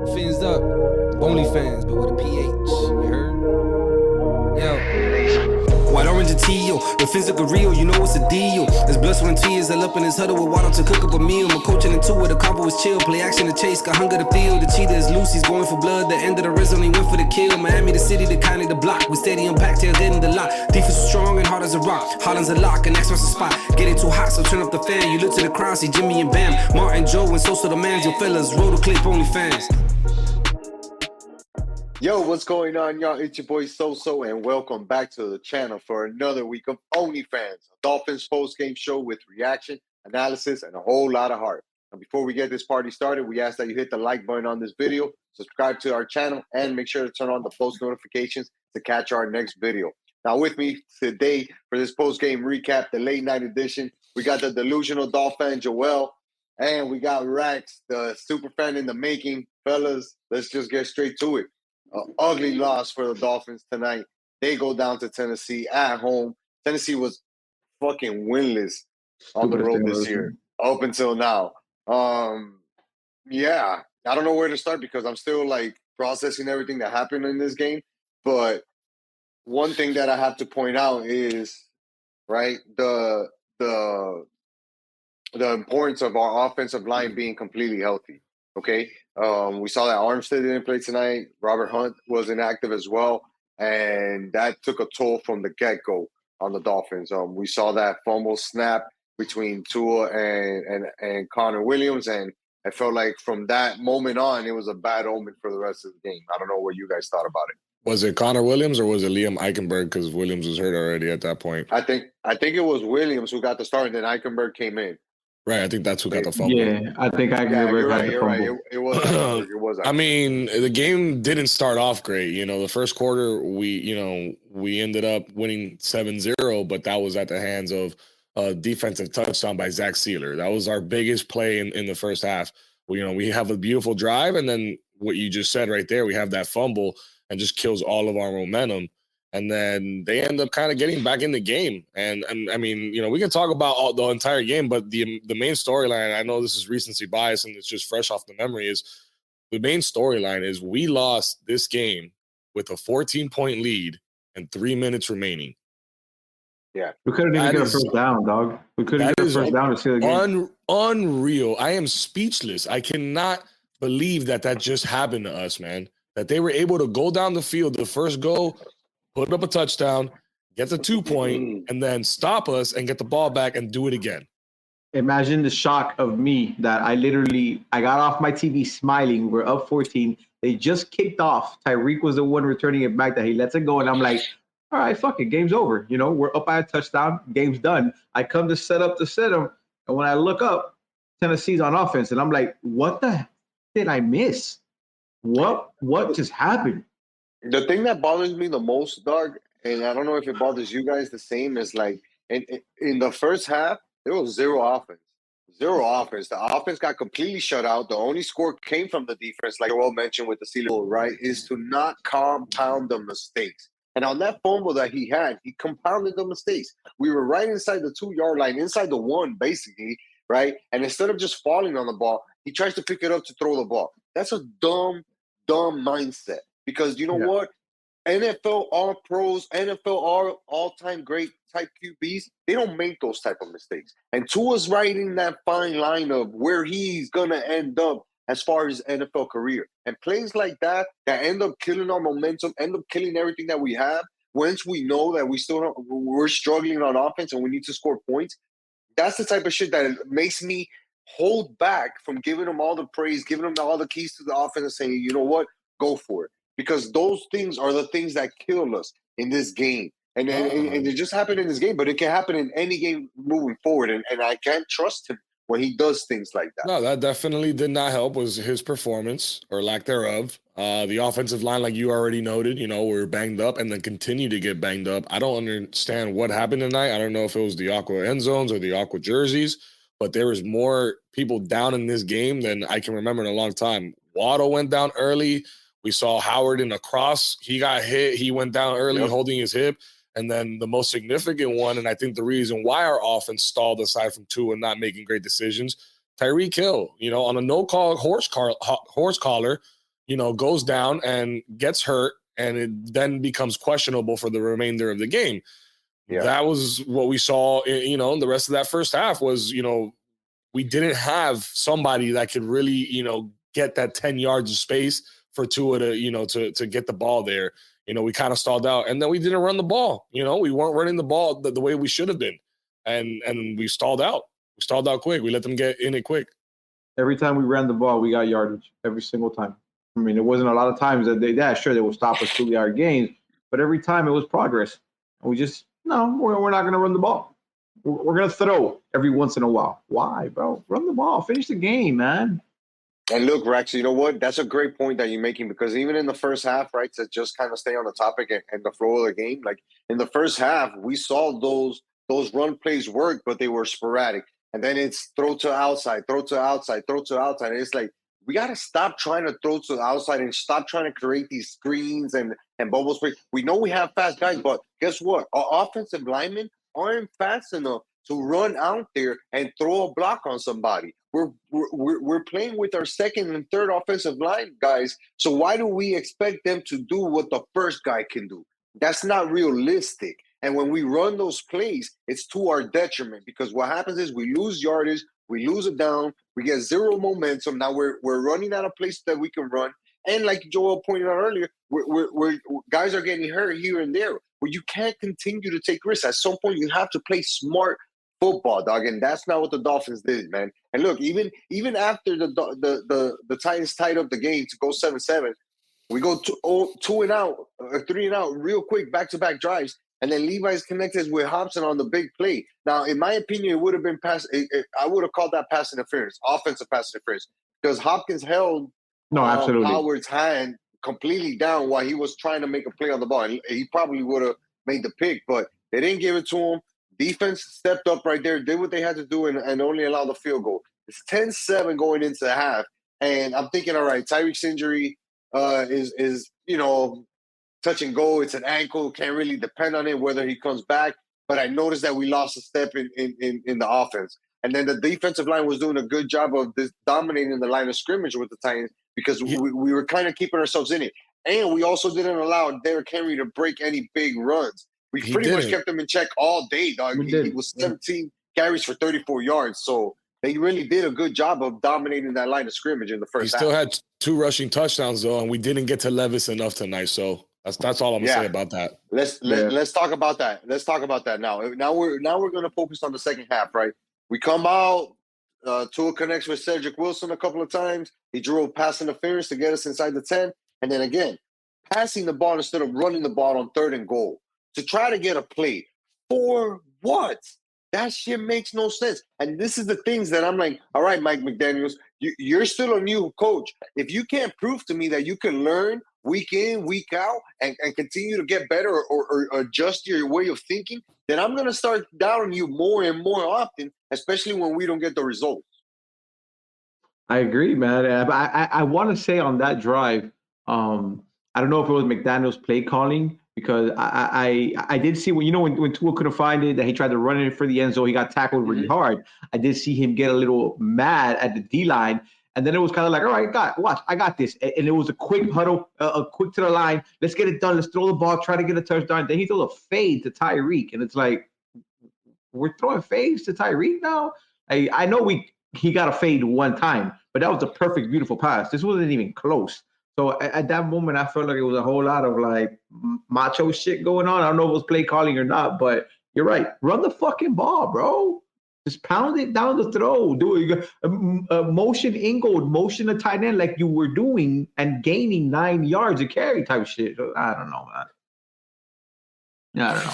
Fins up, OnlyFans, but with a PH, you heard? Yo. White orange and teal, the fins look real, you know it's a deal. There's blood, sweat, and tears, all up in his huddle with water to cook up a meal. My coaching in two where the combo was chill, play action to chase, got hunger to feel. The cheetah is loose, he's going for blood, the end of the race only went for the kill. Miami, the city, the county, the block, we steady impact, tail dead in the lot. Defense is strong and hard as a rock, Holland's a lock, and next one's a spot. Getting too hot, so turn up the fan, you look to the crowd, see Jimmy and Bam, Martin, Joe, and Sosa the mans, your fellas, roll the clip, OnlyFans. Yo, what's going on, y'all? It's your boy So, and welcome back to the channel for another week of OnlyFans, a Dolphins post-game show with reaction, analysis, and a whole lot of heart. And before we get this party started, we ask that you hit the like button on this video, subscribe to our channel, and make sure to turn on the post notifications to catch our next video. Now, with me today for this post-game recap, the late night edition, we got the delusional Dolphin Joel, and we got Rax, the super fan in the making. Fellas, let's just get straight to it. Ugly loss for the Dolphins tonight. They go down to Tennessee at home. Tennessee was fucking winless on the road this year up until now. Yeah, I don't know where to start because I'm still like processing everything that happened in this game. But one thing that I have to point out is, right, the importance of our offensive line being completely healthy. Okay. We saw that Armstead didn't play tonight. Robert Hunt was inactive as well. And that took a toll from the get-go on the Dolphins. We saw that fumble snap between Tua and Connor Williams. And I felt like from that moment on, it was a bad omen for the rest of the game. I don't know what you guys thought about it. Was it Connor Williams or was it Liam Eichenberg? Because Williams was hurt already at that point. I think it was Williams who got the start, and then Eichenberg came in. Right, I think that's who got the fumble. Yeah, I think Eichenberg got the fumble. Right. It was Eichenberg. It was Eichenberg. I mean, the game didn't start off great. You know, the first quarter, we ended up winning 7-0, but that was at the hands of a defensive touchdown by Zach Sealer. That was our biggest play in the first half. We have a beautiful drive, and then what you just said right there, we have that fumble and just kills all of our momentum. And then they end up kind of getting back in the game. And I mean, we can talk about the entire game, but the main storyline, I know this is recency bias and it's just fresh off the memory, is the main storyline is we lost this game with a 14-point lead and 3 minutes remaining. Yeah. We couldn't even get a first down, dog. We couldn't get a first down to seal the game. Unreal. I am speechless. I cannot believe that just happened to us, man. That they were able to go down the field, the first go, put up a touchdown, get the 2-point, and then stop us and get the ball back and do it again. Imagine the shock of me that I got off my TV smiling. We're up 14. They just kicked off. Tyreek was the one returning it back that he lets it go. And I'm like, all right, fuck it. Game's over. We're up by a touchdown. Game's done. I come to set up to set them. And when I look up, Tennessee's on offense. And I'm like, what the heck did I miss? What just happened? The thing that bothers me the most, dog, and I don't know if it bothers you guys the same, is like in the first half, there was zero offense. Zero offense. The offense got completely shut out. The only score came from the defense, like Joel mentioned with the Steelers, right, is to not compound the mistakes. And on that fumble that he had, he compounded the mistakes. We were right inside the 2-yard line, inside the 1, basically, right? And instead of just falling on the ball, he tries to pick it up to throw the ball. That's a dumb mindset. Because you know what? NFL All-Pros, NFL all-time great type QBs, they don't make those type of mistakes. And Tua's right in that fine line of where he's going to end up as far as NFL career. And plays like that end up killing our momentum, end up killing everything that we have, once we know that we're struggling on offense and we need to score points, that's the type of shit that makes me hold back from giving them all the praise, giving them all the keys to the offense and saying, you know what, go for it. Because those things are the things that kill us in this game. And it just happened in this game, but it can happen in any game moving forward. And I can't trust him when he does things like that. No, that definitely did not help, was his performance or lack thereof. The offensive line, like you already noted, we're banged up and then continue to get banged up. I don't understand what happened tonight. I don't know if it was the aqua end zones or the aqua jerseys, but there was more people down in this game than I can remember in a long time. Waddle went down early. We saw Howard in a cross. He got hit. He went down early holding his hip. And then the most significant one, and I think the reason why our offense stalled aside from Tua and not making great decisions, Tyreek Hill, on a no-call horse collar, goes down and gets hurt, and it then becomes questionable for the remainder of the game. Yeah. That was what we saw, in the rest of that first half was, we didn't have somebody that could really, get that 10 yards of space for Tua to get the ball there. We kind of stalled out, and then we didn't run the ball. We weren't running the ball the way we should have been. And we stalled out. We stalled out quick. We let them get in it quick. Every time we ran the ball, we got yardage every single time. I mean, it wasn't a lot of times that they would stop us 2-yard gains, but every time it was progress. And we just, no, we're not going to run the ball. We're going to throw every once in a while. Why, bro? Run the ball. Finish the game, man. And look, Rex, you know what? That's a great point that you're making, because even in the first half, right, to just kind of stay on the topic and the flow of the game, like in the first half, we saw those run plays work, but they were sporadic. And then it's throw to outside, throw to outside, throw to outside. And it's like, we got to stop trying to throw to the outside and stop trying to create these screens and bubble screens. We know we have fast guys, but guess what? Our offensive linemen aren't fast enough to run out there and throw a block on somebody. We're playing with our second and third offensive line guys. So why do we expect them to do what the first guy can do? That's not realistic. And when we run those plays, it's to our detriment, because what happens is we lose yardage, we lose it down, we get zero momentum. Now we're running out of places that we can run. And like Joel pointed out earlier, we're guys are getting hurt here and there. Where you can't continue to take risks. At some point, you have to play smart football, dog, and that's not what the Dolphins did, man. And look, even after the Titans tied up the game to go 7-7, we go 2 and out, 3 and out, real quick, back-to-back drives, and then Levi's connected with Hobson on the big play. Now, in my opinion, it would have been I would have called that pass interference, offensive pass interference, because Hopkins held absolutely Howard's hand completely down while he was trying to make a play on the ball. And he probably would have made the pick, but they didn't give it to him. Defense stepped up right there, did what they had to do, and only allowed the field goal. It's 10-7 going into the half, and I'm thinking, all right, Tyreek's injury is touch and go. It's an ankle, can't really depend on it whether he comes back. But I noticed that we lost a step in the offense, and then the defensive line was doing a good job of dominating the line of scrimmage with the Titans, because we were kind of keeping ourselves in it, and we also didn't allow Derrick Henry to break any big runs. We pretty much kept him in check all day, dog. He was 17 carries for 34 yards. So they really did a good job of dominating that line of scrimmage in the first half. He still had 2 rushing touchdowns, though, and we didn't get to Levis enough tonight. So that's all I'm gonna say about that. Let's talk about that. Let's talk about that now. Now we're gonna focus on the second half, right? We come out, Tua connects with Cedric Wilson a couple of times. He drew a pass interference to get us inside the 10, and then again, passing the ball instead of running the ball on 3rd and goal to try to get a play. For what? That shit makes no sense. And this is the things that I'm like, all right, Mike McDaniels, you're still a new coach. If you can't prove to me that you can learn week in, week out, and continue to get better or adjust your way of thinking, then I'm going to start doubting you more and more often, especially when we don't get the results. I agree, man. I want to say on that drive, I don't know if it was McDaniels play calling, because I did see when Tua couldn't find it, that he tried to run it for the end zone, he got tackled really hard. I did see him get a little mad at the D-line, and then it was kind of like, all right, watch, I got this. And it was a quick huddle, a quick to the line. Let's get it done. Let's throw the ball, try to get a touchdown. Then he threw a fade to Tyreek, and it's like, we're throwing fades to Tyreek now? I know he got a fade one time, but that was a perfect, beautiful pass. This wasn't even close. So at that moment, I felt like it was a whole lot of like macho shit going on. I don't know if it was play calling or not, but you're right. Run the fucking ball, bro. Just pound it down the throat. Do it. Motion Ingold, motion a tight end like you were doing and gaining 9 yards of carry type shit. I don't know, man. I don't know.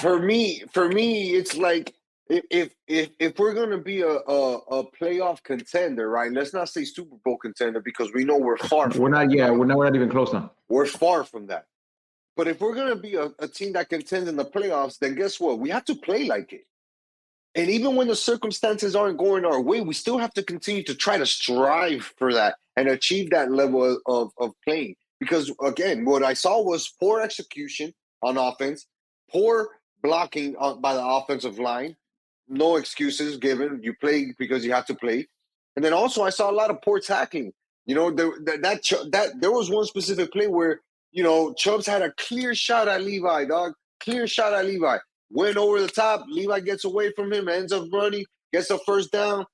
For me, it's like, if we're gonna be a playoff contender, right? Let's not say Super Bowl contender, because we know we're far from we're not. that. Yeah, we're not even close now. We're far from that. But if we're gonna be a team that contends in the playoffs, then guess what? We have to play like it. And even when the circumstances aren't going our way, we still have to continue to try to strive for that and achieve that level of playing. Because again, what I saw was poor execution on offense, poor blocking by the offensive line. No excuses given. You play because you have to play. And then also I saw a lot of poor tackling. You know, there was one specific play where, you know, Chubbs had a clear shot at Levi, dog. Clear shot at Levi. Went over the top. Levi gets away from him, ends up running, gets a first down,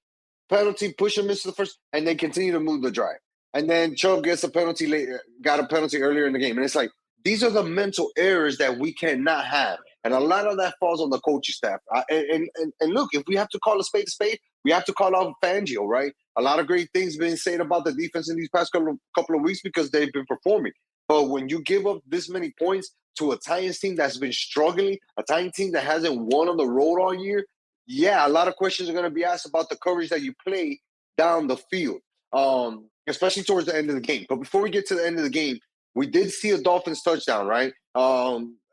penalty, push him into the first, and they continue to move the drive. And then Chubb gets a penalty later, got a penalty earlier in the game. And it's like, these are the mental errors that we cannot have. And a lot of that falls on the coaching staff. And look, if we have to call a spade, we have to call out Fangio, right? A lot of great things being said about the defense in these past couple of weeks because they've been performing. But when you give up this many points to a Titans team that's been struggling, a Titans team that hasn't won on the road all year, yeah, a lot of questions are going to be asked about the coverage that you play down the field, especially towards the end of the game. But before we get to the end of the game, we did see a Dolphins touchdown, right?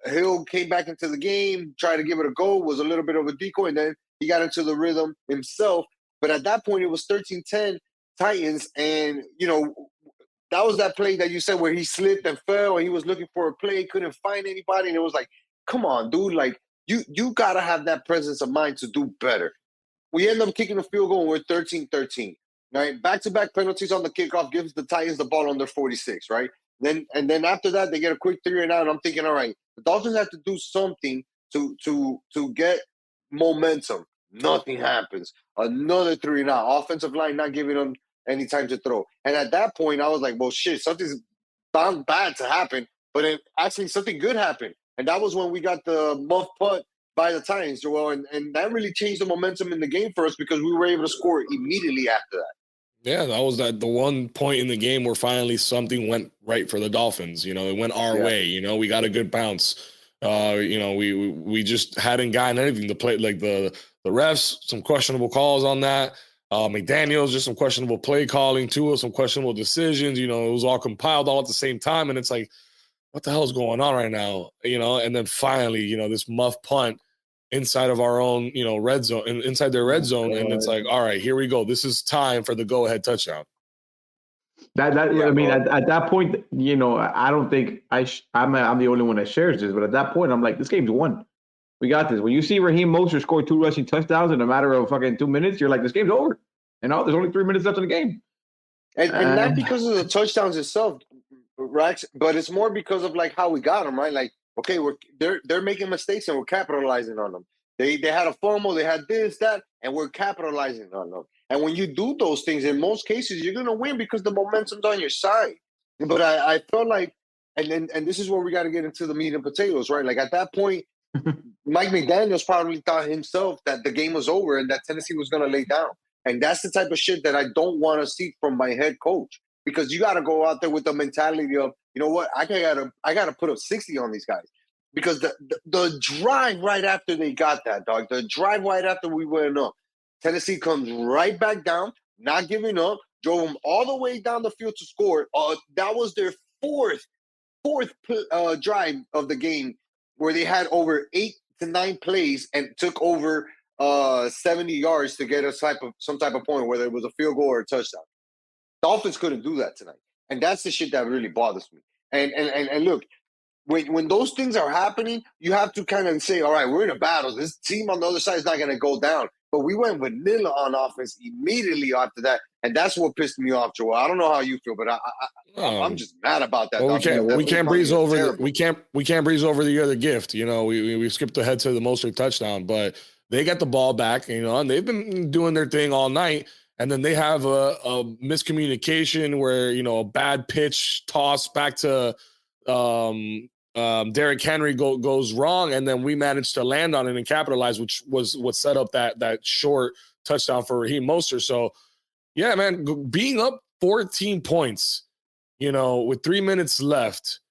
Hill came back into the game, tried to give it a go, was a little bit of a decoy, and then he got into the rhythm himself. But at that point, it was 13-10 Titans, and, you know, that was that play that you said where he slipped and fell, and he was looking for a play, couldn't find anybody, and it was like, come on, dude, like, you got to have that presence of mind to do better. We end up kicking a field goal, and we're 13-13, right? Back-to-back penalties on the kickoff gives the Titans the ball on their 46, right? Then after that, they get a quick 3-and-out, and I'm thinking, all right, the Dolphins have to do something to get momentum. Nothing happens. Another 3-and-out. Offensive line not giving them any time to throw. And at that point, I was like, well, shit, something's bound bad to happen. But then actually something good happened. And that was when we got the muff punt by the Titans, Joel. And that really changed the momentum in the game for us because we were able to score immediately after that. Yeah, that was the one point in the game where finally something went right for the Dolphins. You know, it went our way. You know, we got a good bounce. You know, we just hadn't gotten anything to play. Like the refs, some questionable calls on that. McDaniels, just some questionable play calling too, some questionable decisions. You know, it was all compiled all at the same time, and it's like, what the hell is going on right now? You know, and then finally, you know, this muff punt inside of our own, you know, red zone, inside their red zone, and it's like, all right, here we go. This is time for the go-ahead touchdown. I mean, at that point, you know, I don't think I'm the only one that shares this, but at that point, I'm like, this game's won. We got this. When you see Raheem Mostert score 2 rushing touchdowns in a matter of fucking 2 minutes, you're like, this game's over. And there's only 3 minutes left in the game. And not because of the touchdowns itself, Rex, but it's more because of like how we got them, right? Like, okay, they're making mistakes and we're capitalizing on them. They had a fumble, they had this, that, and we're capitalizing on them. And when you do those things, in most cases, you're gonna win because the momentum's on your side. But I felt like, and this is where we got to get into the meat and potatoes, right? Like at that point, Mike McDaniels probably thought himself that the game was over and that Tennessee was gonna lay down. And that's the type of shit that I don't want to see from my head coach. Because you got to go out there with the mentality of, you know what, I gotta put up 60 on these guys. Because the drive right after they got that, dog, the drive right after we went up, Tennessee comes right back down, not giving up, drove them all the way down the field to score. That was their fourth drive of the game where they had over 8 to 9 plays and took over 70 yards to get some type of point, whether it was a field goal or a touchdown. Dolphins couldn't do that tonight. And that's the shit that really bothers me. And look, when those things are happening, you have to kind of say, all right, we're in a battle. This team on the other side is not going to go down. But we went vanilla on offense immediately after that. And that's what pissed me off, Joel. I don't know how you feel, but I'm just mad about that. Well, we can't breeze over we can't breeze over the other gift. You know, we skipped ahead to the Mostert touchdown, but they got the ball back, you know, and they've been doing their thing all night. And then they have a miscommunication where, you know, a bad pitch toss back to Derrick Henry goes wrong, and then we managed to land on it and capitalize, which was what set up that short touchdown for Raheem Mostert. So, yeah, man, being up 14 points, you know, with 3 minutes left,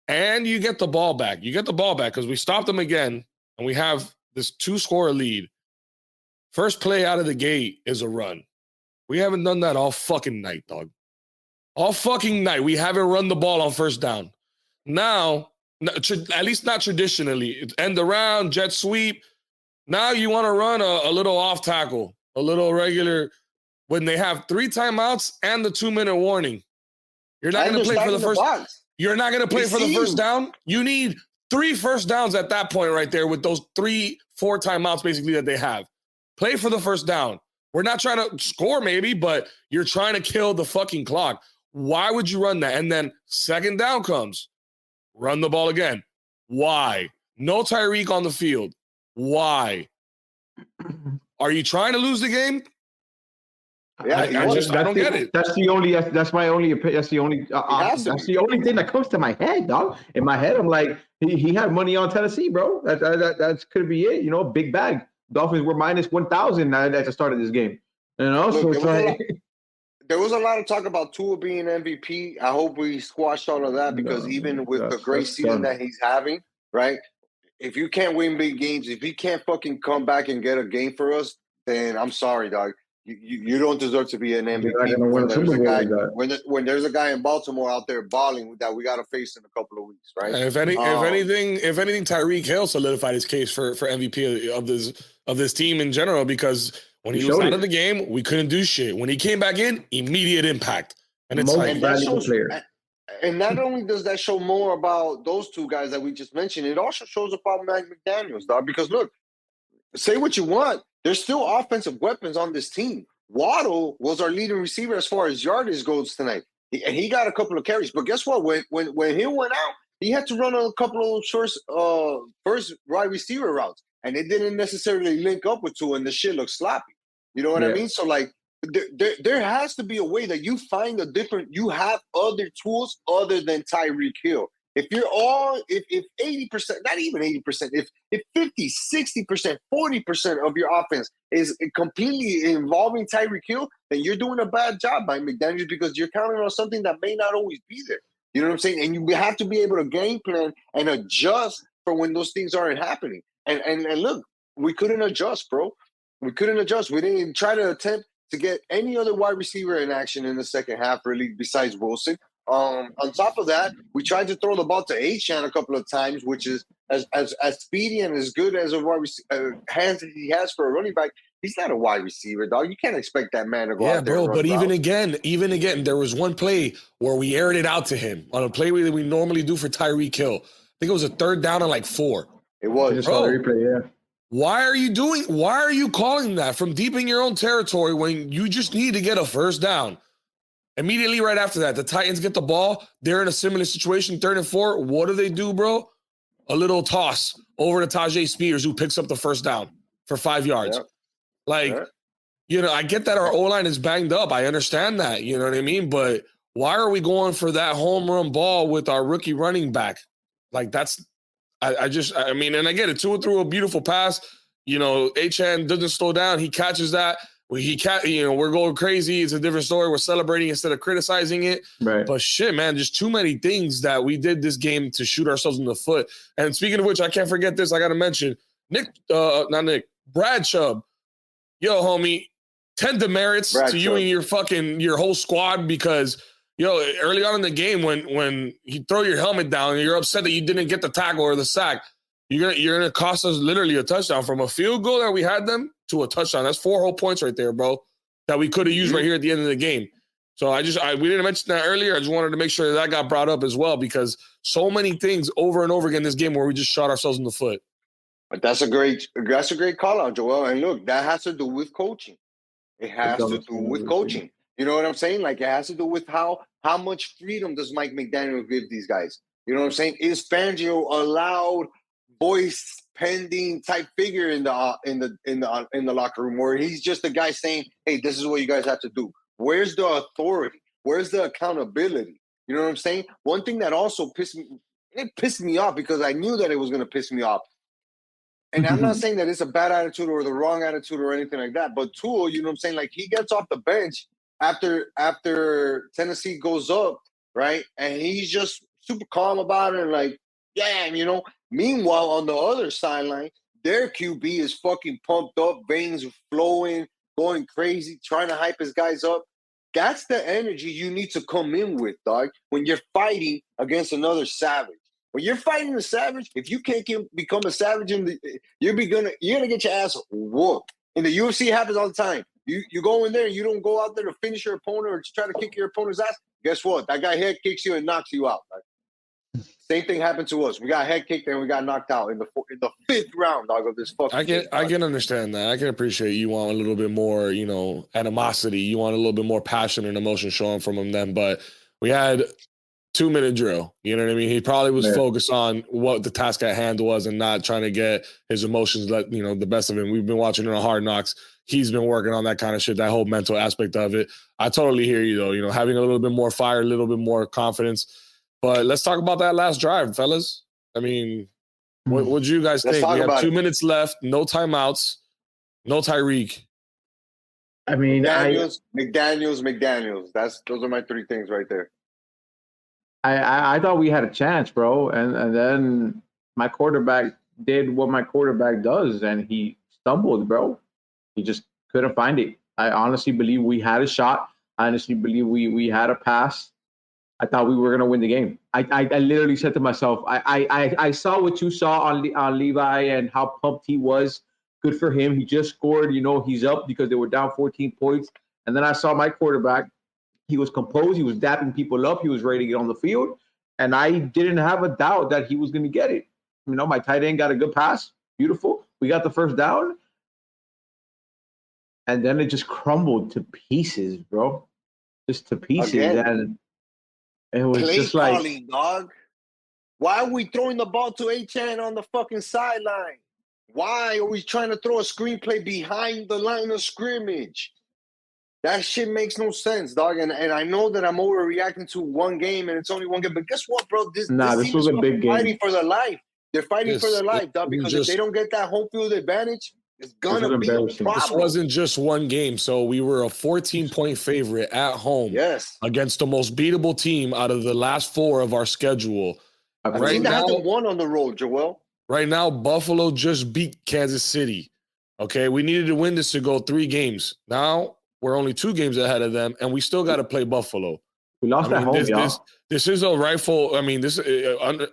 and you get the ball back. You get the ball back because we stopped them again, and we have this 2-score lead. First play out of the gate is a run. We haven't done that all fucking night, dog. All fucking night. We haven't run the ball on first down. Now, at least not traditionally, end around, jet sweep. Now you want to run a little off tackle, a little regular, when they have 3 timeouts and the 2-minute warning. You're not going to play for the first. You're not going to play for the first down. You need 3 first downs at that point right there with those 3-4 timeouts basically that they have. Play for the first down. We're not trying to score maybe, but you're trying to kill the fucking clock. Why would you run that? And then second down comes, run the ball again. Why? No Tyreek on the field. Why? Are you trying to lose the game? Yeah, I don't get it. That's the only. That's my only. That's the only. has to That's be. the only thing that comes to my head, dog. In my head, I'm like, he had money on Tennessee, bro. That could be it. You know, big bag. Dolphins were minus 1,000 at the start of this game. You know, Look, so it's like. There was a lot of talk about Tua being MVP. I hope we squashed all of that because even with the great season that he's having, right? If you can't win big games, if he can't fucking come back and get a game for us, then I'm sorry, dog. You don't deserve to be an MVP when there's a guy in Baltimore out there balling that we got to face in a couple of weeks, right? If anything, Tyreek Hill solidified his case for MVP of this team in general, because when he was out of the game, we couldn't do shit. When he came back in, immediate impact. And it's and not only does that show more about those two guys that we just mentioned, it also shows about Mike McDaniels, dog. Because look, say what you want, there's still offensive weapons on this team. Waddle was our leading receiver as far as yardage goes tonight, and he got a couple of carries. But guess what? When he went out, he had to run a couple of first wide receiver routes, and it didn't necessarily link up with Tua, and the shit looked sloppy. You know what I mean? So like, there has to be a way that you find you have other tools other than Tyreek Hill. If you're if 80%, not even 80%, if 50, 60%, 40% of your offense is completely involving Tyreek Hill, then you're doing a bad job by McDaniels because you're counting on something that may not always be there. You know what I'm saying? And you have to be able to game plan and adjust for when those things aren't happening. And look, we couldn't adjust, bro. We couldn't adjust. We didn't try to attempt to get any other wide receiver in action in the second half, really, besides Wilson. On top of that, we tried to throw the ball to Achane a couple of times, which is as speedy and as good as a wide receiver hands that he has for a running back. He's not a wide receiver, dog. You can't expect that man to go out there. Yeah, bro. But even again, there was one play where we aired it out to him on a play that we normally do for Tyreek Hill. I think it was a third down and like 4. It was. Bro, replay, yeah. Why are you calling that from deep in your own territory when you just need to get a first down? Immediately right after that, the Titans get the ball. They're in a similar situation, 3rd and 4. What do they do, bro? A little toss over to Tajay Spears, who picks up the first down for 5 yards. Yep. You know, I get that our O-line is banged up. I understand that, you know what I mean? But why are we going for that home run ball with our rookie running back? Like, that's – I mean, and I get it. Tua threw a beautiful pass. You know, Achane doesn't slow down. He catches that. We're going crazy. It's a different story. We're celebrating instead of criticizing it. Right. But shit, man, just too many things that we did this game to shoot ourselves in the foot. And speaking of which, I can't forget this. I got to mention Brad Chubb. Yo, homie, 10 demerits to you and your whole squad because, early on in the game when you throw your helmet down and you're upset that you didn't get the tackle or the sack, you're gonna cost us literally a touchdown from a field goal that we had them to a touchdown. That's 4 whole points right there, bro, that we could have used right here at the end of the game. So we didn't mention that earlier. I just wanted to make sure that got brought up as well because so many things over and over again in this game where we just shot ourselves in the foot. But that's a great call out, Joel. And look, that has to do with coaching. It has to do with coaching. You know what I'm saying? Like, it has to do with how much freedom does Mike McDaniel give these guys? You know what I'm saying? Is Fangio a loud voice pending type figure in the locker room where he's just the guy saying, hey, this is what you guys have to do? Where's the authority? Where's the accountability? You know what I'm saying? One thing that also pissed me off because I knew that it was going to piss me off. And I'm not saying that it's a bad attitude or the wrong attitude or anything like that, but Tua, you know what I'm saying? Like, he gets off the bench after Tennessee goes up, right? And he's just super calm about it and like, yeah, Meanwhile, on the other sideline, their QB is fucking pumped up, veins flowing, going crazy, trying to hype his guys up. That's the energy you need to come in with, dog, when you're fighting against another savage. When you're fighting a savage, if you can't become a savage, you're gonna get your ass whooped. In the UFC, it happens all the time. You go in there, you don't go out there to finish your opponent or to try to kick your opponent's ass. Guess what? That guy head kicks you and knocks you out. Right? Same thing happened to us. We got head kicked and we got knocked out in the 5th round, dog, of this fucking game. I can understand that. I can appreciate you want a little bit more, animosity. You want a little bit more passion and emotion showing from them. But We had 2-minute drill. You know what I mean? He probably was focused on what the task at hand was and not trying to get his emotions the best of him. We've been watching it on Hard Knocks. He's been working on that kind of shit, that whole mental aspect of it. I totally hear you though. Having a little bit more fire, a little bit more confidence. But let's talk about that last drive, fellas. I mean, what do you guys think? We have 2 minutes left, no timeouts, no Tyreek. I mean, McDaniels. Those are my 3 things right there. I thought we had a chance, bro, and then my quarterback did what my quarterback does, and he stumbled, bro. He just couldn't find it. I honestly believe we had a shot. I honestly believe we had a pass. I thought we were gonna win the game. I literally said to myself, I saw what you saw on Levi and how pumped he was. Good for him. He just scored. He's up because they were down 14 points. And then I saw my quarterback. He was composed. He was dapping people up. He was ready to get on the field. And I didn't have a doubt that he was going to get it. My tight end got a good pass. Beautiful. We got the first down. And then it just crumbled to pieces, bro. Just to pieces. Again, and it was play just like, calling, dog. Why are we throwing the ball to H.N. on the fucking sideline? Why are we trying to throw a screenplay behind the line of scrimmage? That shit makes no sense, dog. And I know that I'm overreacting to one game and it's only one game. But guess what, bro? This was a big game. Fighting for their life. They're fighting for their life, dog. Because if they don't get that home field advantage, it's going to be a problem. This wasn't just one game. So we were a 14-point favorite at home against the most beatable team out of the last 4 of our schedule. I think they haven't won on the road, Joel. Right now, Buffalo just beat Kansas City. Okay, we needed to win this to go 3 games. Now we're only 2 games ahead of them, and we still got to play Buffalo. We lost at home, y'all. This is a rightful. I mean,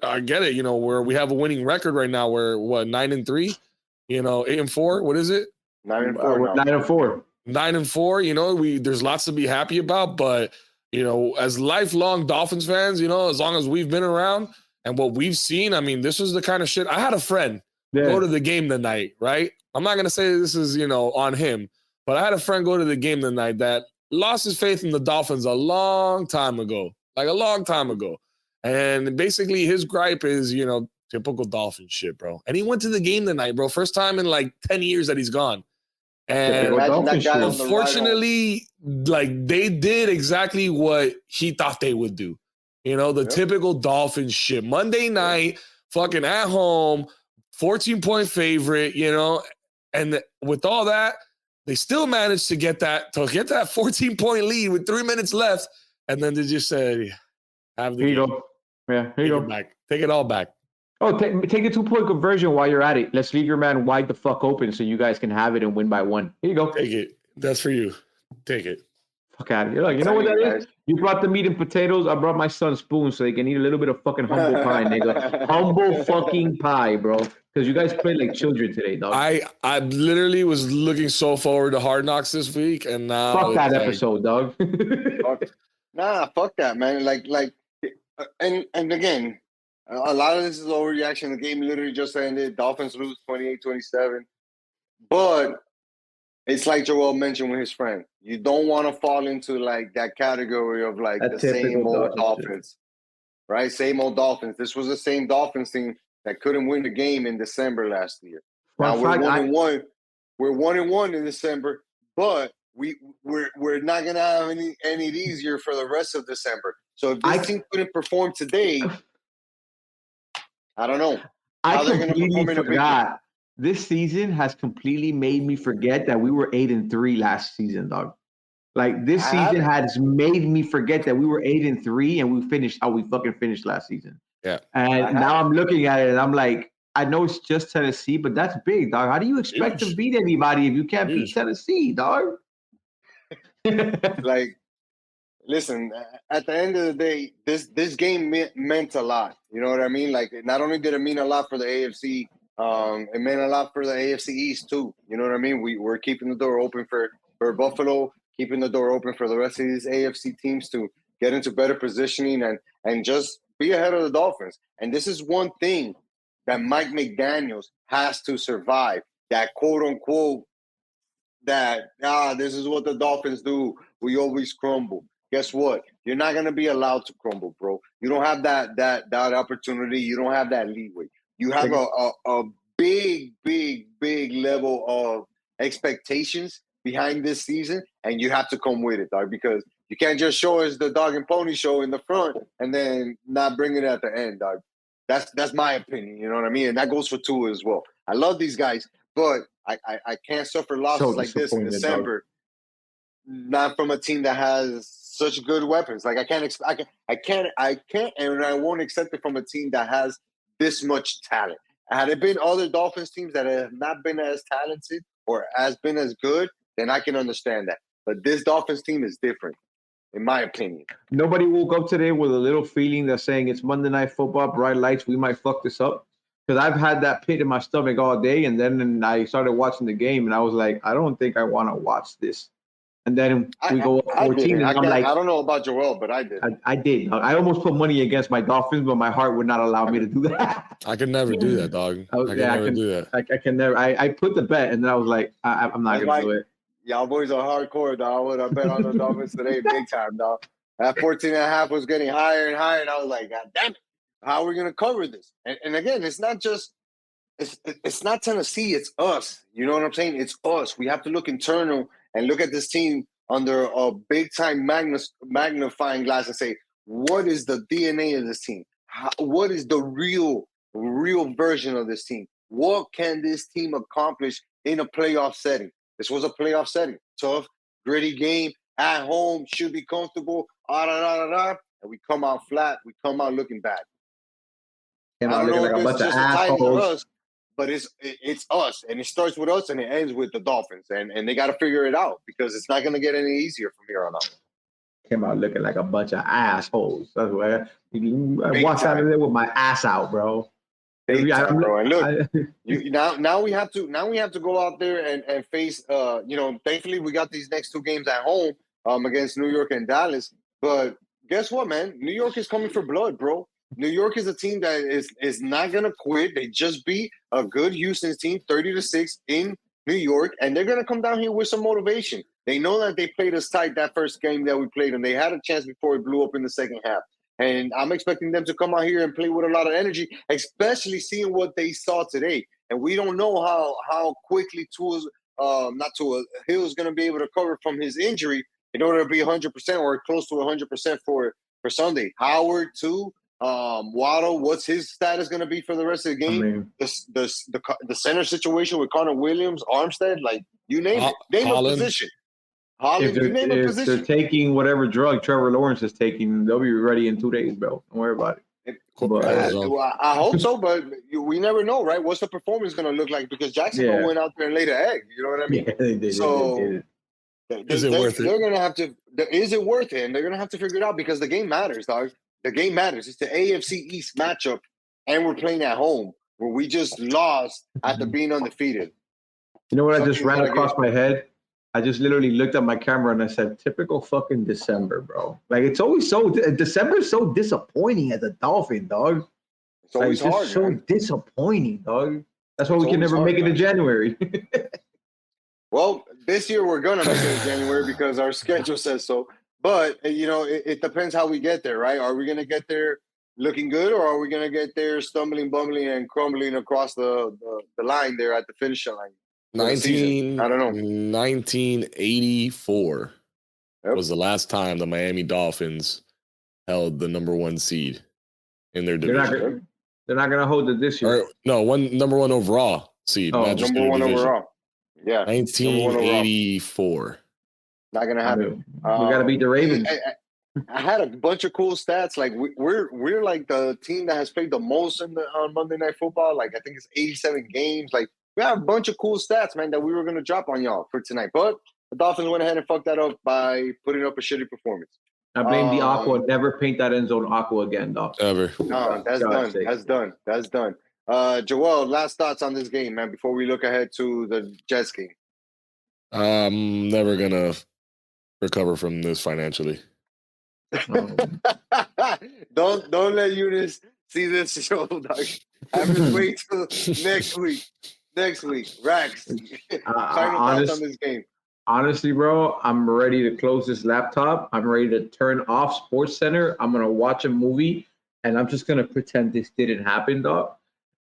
I get it. Where we have a winning record right now. We're 9-3. 8-4. What is it? 9-4. 9-4. 9-4. There's lots to be happy about, but as lifelong Dolphins fans, as long as we've been around. And what we've seen, I mean, this is the kind of shit. I had a friend go to the game tonight, right? I'm not going to say this is, on him, but I had a friend go to the game tonight that lost his faith in the Dolphins a long time ago. And basically his gripe is, typical Dolphin shit, bro. And he went to the game tonight, bro. First time in like 10 years that he's gone. And unfortunately, they did exactly what he thought they would do. Typical Dolphin shit. Monday night, fucking at home, 14-point favorite, and with all that, they still managed to get that 14-point lead with 3 minutes left. And then they just said, have the Here you go. Yeah, here you go. Take it all back. Oh, take a 2-point conversion while you're at it. Let's leave your man wide the fuck open so you guys can have it and win by 1. Here you go. Take it. That's for you. Take it. Fuck out of here. You know what that is? You brought the meat and potatoes. I brought my son spoons so they can eat a little bit of fucking humble pie, nigga. Humble fucking pie, bro. Because you guys played like children today, dog. I literally was looking so forward to Hard Knocks this week, and now fuck that episode, dog. Fuck that, man. And again, a lot of this is overreaction. The game literally just ended. Dolphins lose 28-27. But it's like Joel mentioned with his friend. You don't want to fall into that category of the same old Dolphins, right? Same old Dolphins. This was the same Dolphins team that couldn't win the game in December last year. Now we're 1-1. We're 1-1 in December, but we're not gonna have any easier for the rest of December. So if this team couldn't perform today, I don't know how they're gonna perform in a big game. This season has completely made me forget that we were 8-3 last season, dog. This season has made me forget that we were 8-3 and we finished how we fucking finished last season. Yeah. And now I'm looking at it and I'm like, I know it's just Tennessee, but that's big, dog. How do you expect to beat anybody if you can't beat Tennessee, dog? Listen, at the end of the day, this game meant a lot. You know what I mean? Not only did it mean a lot for the AFC, it meant a lot for the AFC East too. You know what I mean? We're keeping the door open for Buffalo, keeping the door open for the rest of these AFC teams to get into better positioning and just be ahead of the Dolphins. And this is one thing that Mike McDaniels has to survive. That quote unquote that this is what the Dolphins do. We always crumble. Guess what? you're not gonna be allowed to crumble, bro. You don't have that opportunity. You don't have that leeway. You have a big level of expectations behind this season, and you have to come with it, dog, because you can't just show us the dog and pony show in the front and then not bring it at the end, dog. That's my opinion, you know what I mean? And that goes for Tua as well. I love these guys, but I can't suffer losses like this in December, not from a team that has such good weapons. Like I can't, and I won't accept it from a team that has this much talent. Had it been other Dolphins teams that have not been as talented or has been as good, then I can understand that. But this Dolphins team is different, in my opinion. Nobody woke up today with a little feeling that's saying it's Monday Night Football, bright lights, we might fuck this up. Because I've had that pit in my stomach all day, and then I started watching the game, and I was like, I don't think I want to watch this. And then we go up 14, and I'm like, I don't know about Joel, but I did. I did. I almost put money against my Dolphins, but my heart would not allow me to do that. I could never do that, dog. I can never do that. I can never. I put the bet, and then I was like, I'm not going to do it. Y'all boys are hardcore, dog. I would have bet on the Dolphins today big time, dog. That 14.5 was getting higher and higher, and I was like, God damn it. How are we going to cover this? And again, it's not just it's not Tennessee, it's us. You know what I'm saying? It's us. We have to look internal and look at this team under a big-time magnifying glass and say, what is the DNA of this team? What is the real version of this team? What can this team accomplish in a playoff setting? This was a playoff setting. Tough, gritty game, at home, should be comfortable, and we come out flat. We come out looking bad. I don't know if it's just a title for us, but it's us, and it starts with us, and it ends with the Dolphins, and they got to figure it out because it's not going to get any easier from here on out. Came out looking like a bunch of assholes. That's why I walked out of there with my ass out, bro. Time, bro. And look, now we have to go out there and face. Thankfully we got these next two games at home against New York and Dallas. But guess what, man? New York is coming for blood, bro. New York is a team that is not gonna quit. They just beat a good Houston team, 30-6 in New York, and they're gonna come down here with some motivation. They know that they played us tight that first game that we played, and they had a chance before it blew up in the second half. And I'm expecting them to come out here and play with a lot of energy, especially seeing what they saw today. And we don't know how quickly Hill's going to be able to recover from his injury in order to be 100% or close to 100% for Sunday. Howard too. Waddle, what's his status going to be for the rest of the game? I mean, the center situation with Connor Williams, Armstead, like you name it, name a position. Holland, if they're taking whatever drug Trevor Lawrence is taking, they'll be ready in 2 days, bro. Don't worry about it. I hope so, but we never know, right? What's the performance going to look like? Because Jacksonville went out there and laid an egg. You know what I mean? Yeah, they did. So is it worth it? They're going to have to. Is it worth it? And they're going to have to figure it out because the game matters, dog. The game matters. It's the AFC East matchup, and we're playing at home where we just lost after being undefeated. You know what? I just ran across my head. I just literally looked at my camera and I said, typical fucking December, bro. Like, it's always December's so disappointing as a Dolphin, dog. It's always hard, just so disappointing, dog. That's why we can never make it in January. Well, this year we're going to make it in January because our schedule says so. But, it depends how we get there, right? Are we going to get there looking good or are we going to get there stumbling, bumbling, and crumbling across the line there at the finish line? I don't know. 1984 was the last time the Miami Dolphins held the number 1 seed in their division. They're not going to hold it this year. Number one overall seed. Oh, number one overall. Yeah. 1984. Not going to happen. We got to beat the Ravens. I had a bunch of cool stats. Like we're like the team that has played the most on Monday Night Football. Like I think it's 87 games. Like we have a bunch of cool stats, man, that we were going to drop on y'all for tonight. But the Dolphins went ahead and fucked that up by putting up a shitty performance. I blame the aqua. Never paint that end zone aqua again, dog. Ever. No, that's done. That's done. Joel, last thoughts on this game, man, before we look ahead to the Jets game. I'm never going to recover from this financially. Don't let Eunice see this show, dog. Have to wait till next week. Rax, final thoughts on this game. Honestly, bro, I'm ready to close this laptop. I'm ready to turn off Sports Center. I'm gonna watch a movie, and I'm just gonna pretend this didn't happen, dog.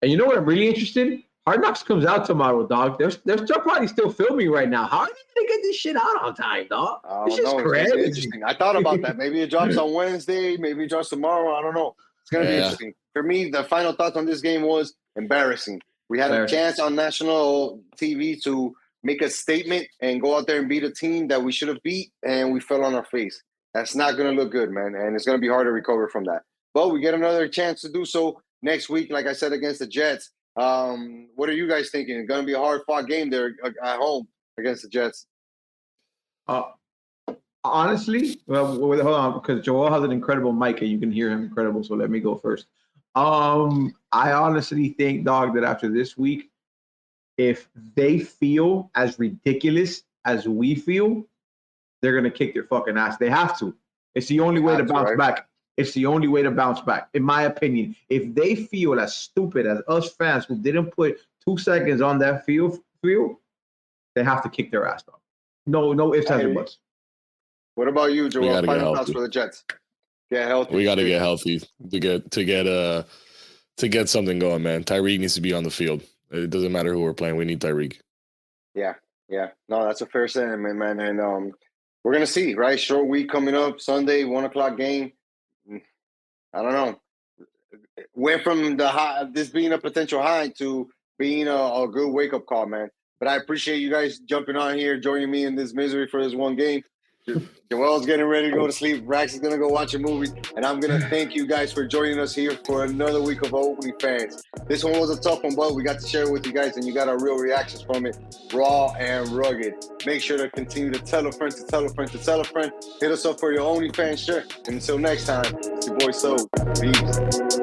And you know what? I'm really interested in? Hard Knocks comes out tomorrow, dog. They're probably still filming right now. How are they gonna get this shit out on time, dog? I This don't is know. It's gonna be crazy. interesting. I thought about that. Maybe it drops on Wednesday. Maybe it drops tomorrow. I don't know. It's gonna be Yeah. interesting. For me, the final thoughts on this game was embarrassing. We had a chance on national TV to make a statement and go out there and beat a team that we should have beat, and we fell on our face. That's not gonna look good, man. And it's gonna be hard to recover from that. But we get another chance to do so next week, like I said, against the Jets. What are you guys thinking? It's gonna be a hard-fought game there at home against the Jets. Honestly, well, hold on, because Joel has an incredible mic and you can hear him incredible. So let me go first. I honestly think, dog, that after this week, if they feel as ridiculous as we feel, they're gonna kick their fucking ass. They have to. It's the only way to bounce back. It's the only way to bounce back, in my opinion. If they feel as stupid as us fans who didn't put 2 seconds on that field, they have to kick their ass, dog. No ifs, ands, or buts. What about you, Joel? Final thoughts healthy. for the Jets. Get healthy. We got to get healthy to get something going, man. Tyreek needs to be on the field. It doesn't matter who we're playing. We need Tyreek. Yeah. No, that's a fair sentiment, man. And we're gonna see, right? Short week coming up, Sunday, 1:00 game. I don't know. Went from this being a potential high to being a good wake up call, man. But I appreciate you guys jumping on here, joining me in this misery for this one game. Joel's getting ready to go to sleep. Rax is going to go watch a movie. And I'm going to thank you guys for joining us here for another week of OnlyFans. This one was a tough one, but we got to share it with you guys, and you got our real reactions from it, raw and rugged. Make sure to continue to tell a friend to tell a friend to tell a friend. Hit us up for your OnlyFans shirt. And until next time, it's your boy So. Peace.